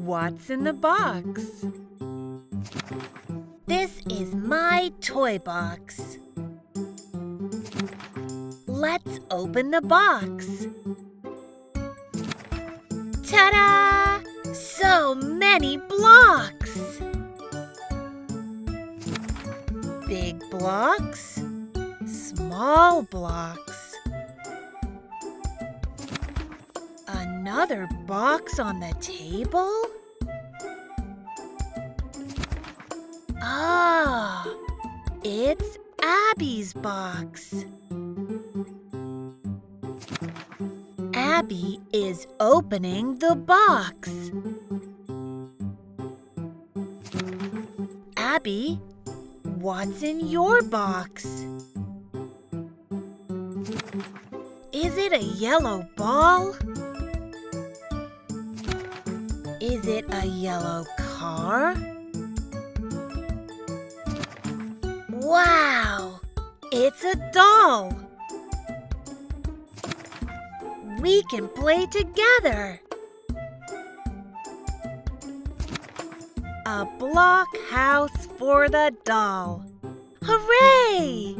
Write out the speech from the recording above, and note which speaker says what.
Speaker 1: What's in the box?
Speaker 2: This is my toy box. Let's open the box. Ta-da! So many blocks! Big blocks, small blocks. Another box on the table? Ah, it's Abby's box. Abby is opening the box. Abby, what's in your box? Is it a yellow ball? Is it a yellow car? Wow! It's a doll! We can play together! A block house for the doll! Hooray!